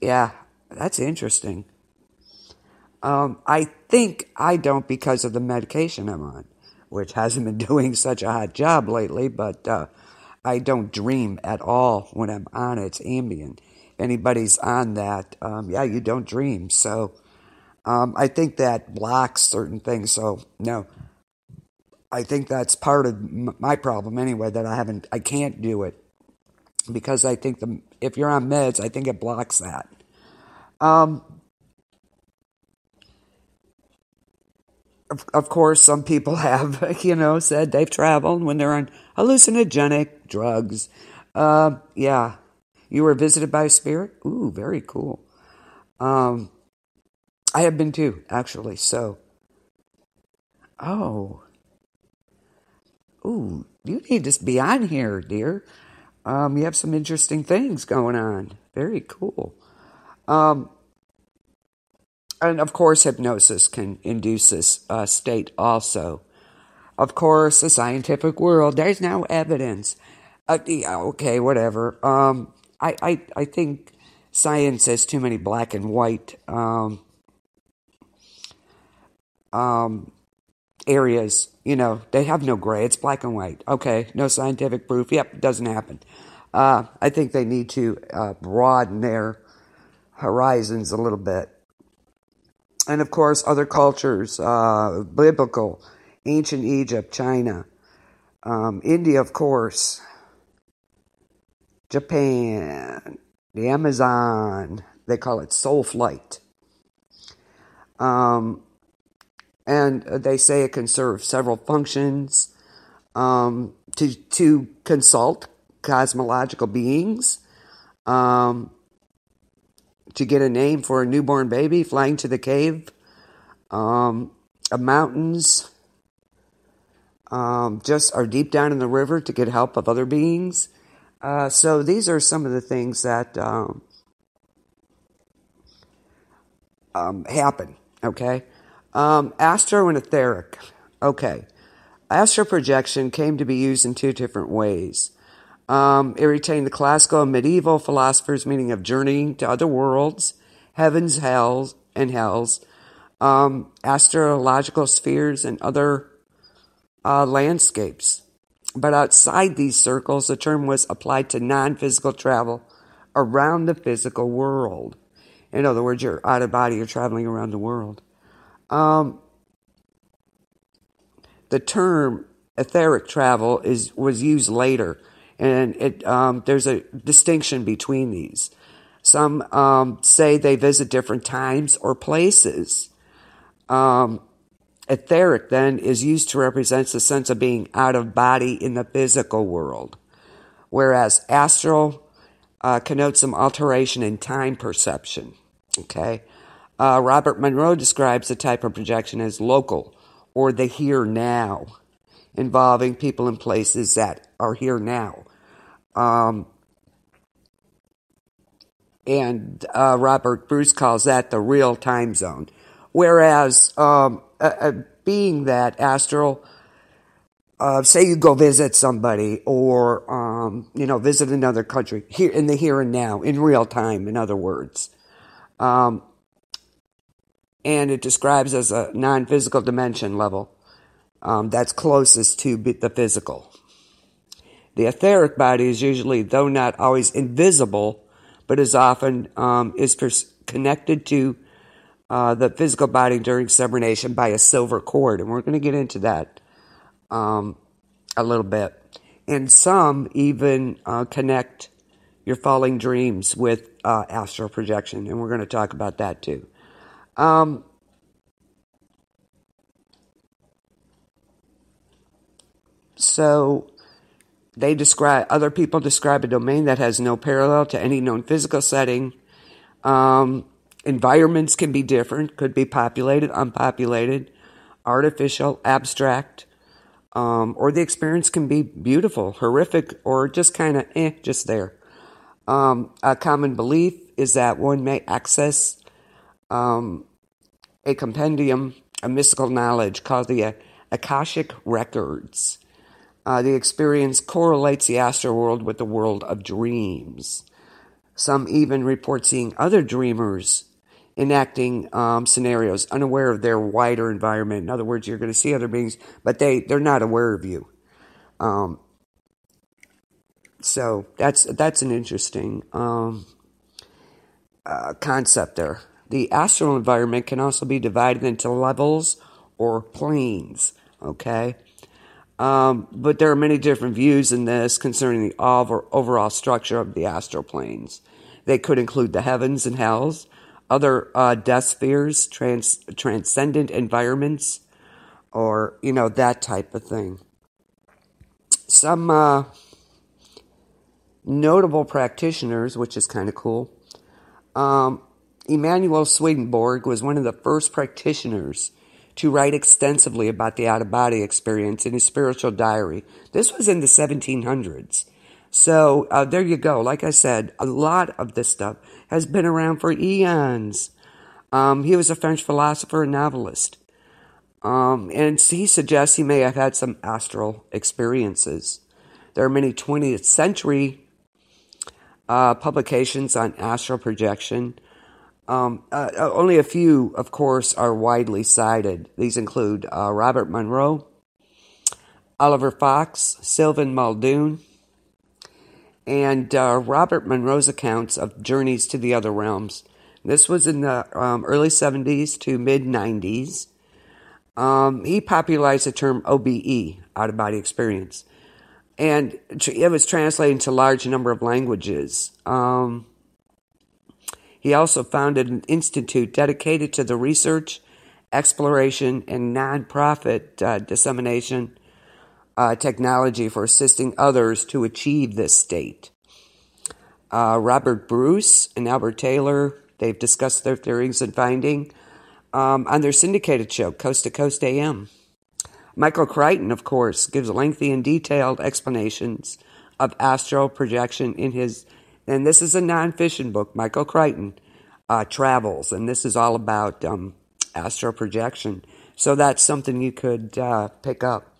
Yeah, that's interesting. I think I don't because of the medication I'm on, which hasn't been doing such a hot job lately, but I don't dream at all when I'm on it. It's Ambien. If anybody's on that, yeah, you don't dream. So I think that blocks certain things. So, no, I think that's part of my problem anyway, that I can't do it. Because I think if you're on meds, I think it blocks that. Of course, some people have, said they've traveled when they're on hallucinogenic drugs. Yeah. You were visited by a spirit? Ooh, very cool. I have been too, actually. So, oh, ooh, you need to be on here, dear. You have some interesting things going on. Very cool. And of course, hypnosis can induce this state also. Of course, the scientific world, there's no evidence. Yeah, okay, whatever. I think science has too many black and white areas. They have no gray. It's black and white. Okay, no scientific proof. Yep, it doesn't happen. I think they need to broaden their horizons a little bit. And of course, other cultures, biblical, ancient Egypt, China, India, of course, Japan, the Amazon, they call it soul flight. And they say it can serve several functions, to consult cosmological beings, to get a name for a newborn baby, flying to the cave, of mountains, just are deep down in the river to get help of other beings. So these are some of the things that happen, okay? Astro and etheric. Okay. Astral projection came to be used in two different ways. It retained the classical and medieval philosophers' meaning of journeying to other worlds, heavens, hells, astrological spheres, and other landscapes. But outside these circles, the term was applied to non-physical travel around the physical world. In other words, you're out of body, you're traveling around the world. The term etheric travel was used later, and there's a distinction between these. Some say they visit different times or places. Etheric, then, is used to represent the sense of being out of body in the physical world, whereas astral connotes some alteration in time perception. Okay? Robert Monroe describes the type of projection as local, or the here now, involving people and places that are here now. And Robert Bruce calls that the real time zone. Whereas, being that astral, say you go visit somebody or, visit another country, here in the here and now, in real time, in other words. And it describes as a non-physical dimension level that's closest to the physical. The etheric body is usually, though not always invisible, but is often connected to the physical body during sublimation by a silver cord. And we're going to get into that a little bit. And some even connect your falling dreams with astral projection. And we're going to talk about that too. So other people describe a domain that has no parallel to any known physical setting. Environments can be different, could be populated, unpopulated, artificial, abstract, or the experience can be beautiful, horrific, or just kind of just there. A common belief is that one may access a compendium of mystical knowledge called the Akashic Records. The experience correlates the astral world with the world of dreams. Some even report seeing other dreamers enacting scenarios, unaware of their wider environment. In other words, you're going to see other beings, but they're not aware of you. So that's an interesting concept there. The astral environment can also be divided into levels or planes, okay? But there are many different views in this concerning the overall structure of the astral planes. They could include the heavens and hells, other death spheres, transcendent environments, or, that type of thing. Some notable practitioners, which is kind of cool. Emanuel Swedenborg was one of the first practitioners to write extensively about the out-of-body experience in his spiritual diary. This was in the 1700s. So there you go. Like I said, a lot of this stuff has been around for eons. He was a French philosopher and novelist. And he suggests he may have had some astral experiences. There are many 20th century publications on astral projection. Only a few, of course, are widely cited. These include Robert Monroe, Oliver Fox, Sylvan Muldoon, and Robert Monroe's accounts of journeys to the other realms. This was in the early 70s to mid-90s. He popularized the term OBE, out-of-body experience, and it was translated into a large number of languages. He also founded an institute dedicated to the research, exploration, and nonprofit dissemination technology for assisting others to achieve this state. Robert Bruce and Albert Taylor, they've discussed their theories and finding on their syndicated show, Coast to Coast AM. Michael Crichton, of course, gives lengthy and detailed explanations of astral projection in his, and this is a non-fiction book, Michael Crichton Travels, and this is all about astral projection. So that's something you could pick up.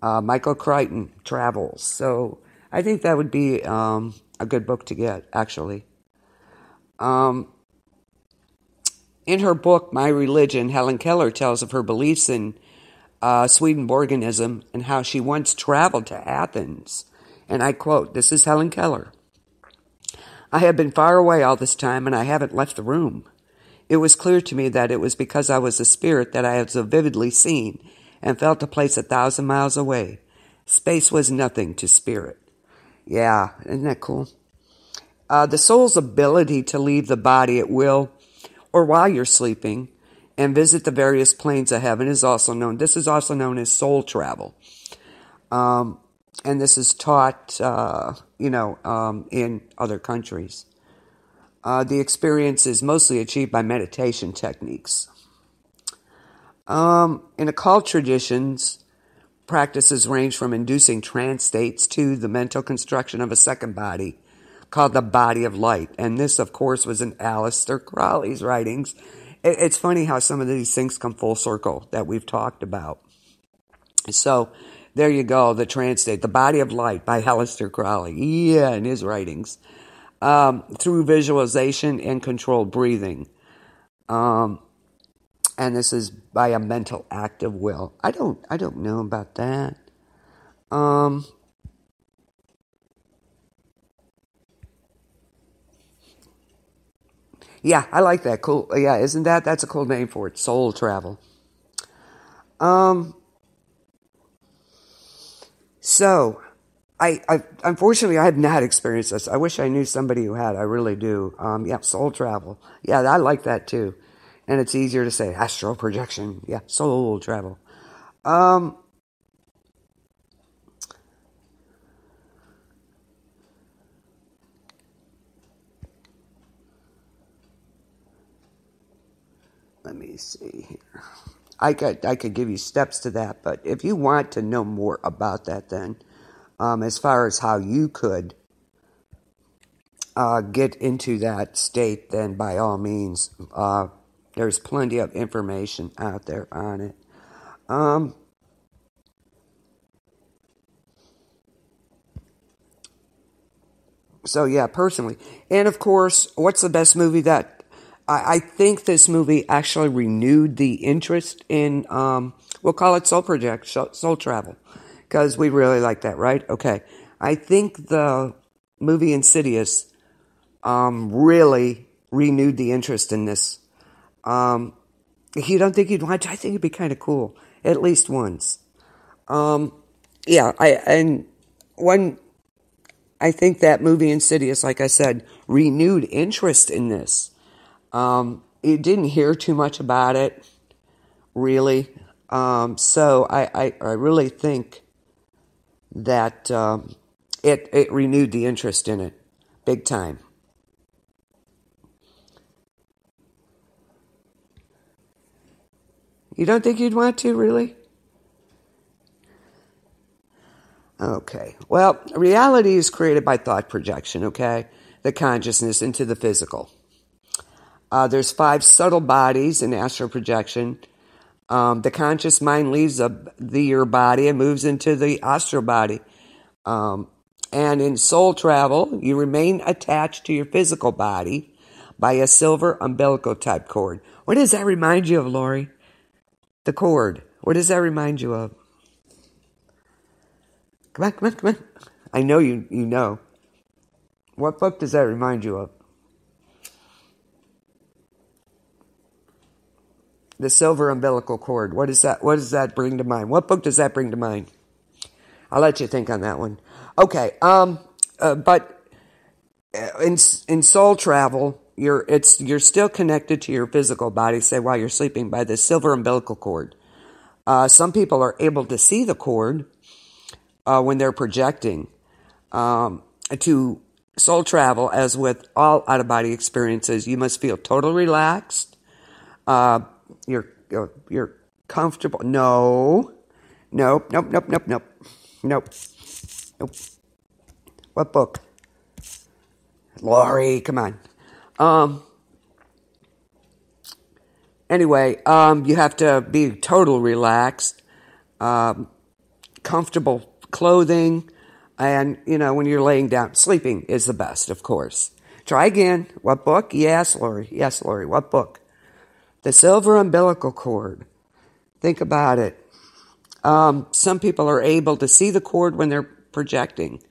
Michael Crichton Travels. So I think that would be a good book to get, actually. In her book, My Religion, Helen Keller tells of her beliefs in Swedenborgianism and how she once traveled to Athens. And I quote, this is Helen Keller. I have been far away all this time and I haven't left the room. It was clear to me that it was because I was a spirit that I had so vividly seen and felt a place 1,000 miles away. Space was nothing to spirit. Yeah, isn't that cool? The soul's ability to leave the body at will or while you're sleeping and visit the various planes of heaven is also known. This is also known as soul travel. And this is taught, in other countries. The experience is mostly achieved by meditation techniques. In occult traditions, practices range from inducing trance states to the mental construction of a second body called the body of light. And this, of course, was in Aleister Crowley's writings. It's funny how some of these things come full circle that we've talked about. So there you go, the trance state, the body of light by Aleister Crowley. Yeah, in his writings. Through visualization and controlled breathing. And this is by a mental act of will. I don't know about that. Yeah, I like that. Cool. Yeah, isn't that's a cool name for it? Soul travel. So, I unfortunately I have not experienced this. I wish I knew somebody who had. I really do. Yeah, soul travel. Yeah, I like that too. And it's easier to say astral projection. Yeah, soul travel. Let me see here. I could give you steps to that, but if you want to know more about that, then as far as how you could get into that state, then by all means, there's plenty of information out there on it. So yeah, personally. And of course, what's the best movie that I think this movie actually renewed the interest in, we'll call it soul travel, because we really like that, right? Okay. I think the movie Insidious, really renewed the interest in this. If you don't think you'd watch, I think it'd be kind of cool, at least once. Yeah, I think that movie Insidious, like I said, renewed interest in this. You didn't hear too much about it, really. So I really think that it renewed the interest in it, big time. You don't think you'd want to, really? Okay. Well, reality is created by thought projection, okay? The consciousness into the physical. There's 5 subtle bodies in astral projection. The conscious mind leaves your body and moves into the astral body. And in soul travel, you remain attached to your physical body by a silver umbilical type cord. What does that remind you of, Lori? The cord. What does that remind you of? Come on, come on, come on. I know you know. What book does that remind you of? The silver umbilical cord. What does that bring to mind? What book does that bring to mind? I'll let you think on that one. Okay. But in soul travel, you're still connected to your physical body, say while you're sleeping, by the silver umbilical cord. Some people are able to see the cord when they're projecting. To soul travel, as with all out-of-body experiences, you must feel totally relaxed. You're comfortable. Nope. What book? Lori, come on. Anyway, you have to be total relaxed, comfortable clothing, and, when you're laying down, sleeping is the best, of course. Try again. What book? Yes, Lori. What book? The silver umbilical cord. Think about it. Some people are able to see the cord when they're projecting.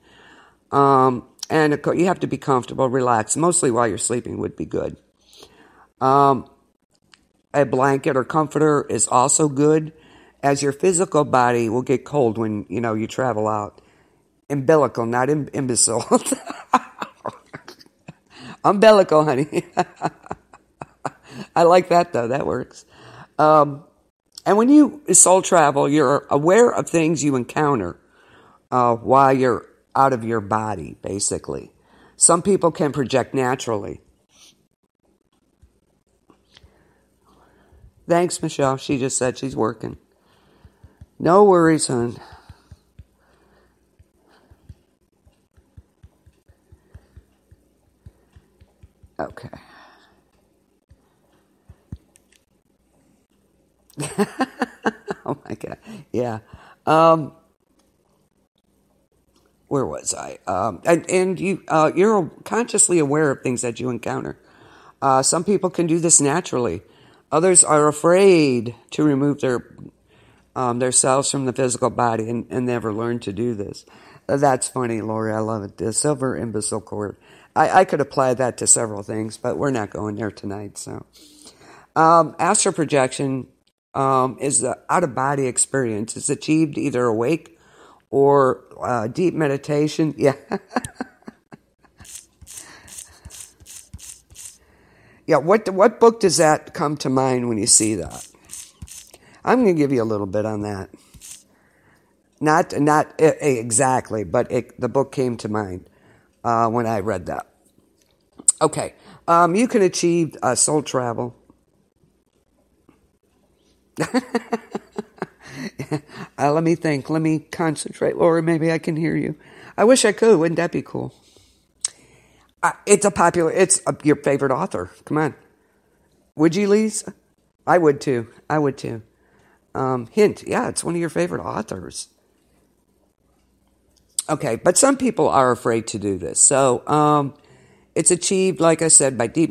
And you have to be comfortable, relaxed. Mostly while you're sleeping would be good. A blanket or comforter is also good, as your physical body will get cold when, you travel out. Umbilical, not imbecile. Umbilical, honey. I like that, though. That works. And when you soul travel, you're aware of things you encounter while you're out of your body, basically. Some people can project naturally. Thanks, Michelle. She just said she's working. No worries, hon. Okay. Oh my God. Yeah. Where was I? And you're consciously aware of things that you encounter. Some people can do this naturally. Others are afraid to remove their cells from the physical body and never learn to do this. That's funny, Lori. I love it. The silver imbecile cord. I could apply that to several things, but we're not going there tonight. So, astral projection is an out-of-body experience. It's achieved either awake or deep meditation. Yeah. Yeah, what book does that come to mind when you see that? I'm going to give you a little bit on that. Not exactly, but the book came to mind when I read that. Okay, you can achieve soul travel. Let me think. Let me concentrate. Laura, maybe I can hear you. I wish I could. Wouldn't that be cool? It's your favorite author. Come on. Would you, Lise? I would too. Hint. Yeah, it's one of your favorite authors. Okay, but some people are afraid to do this. So it's achieved, like I said, by deep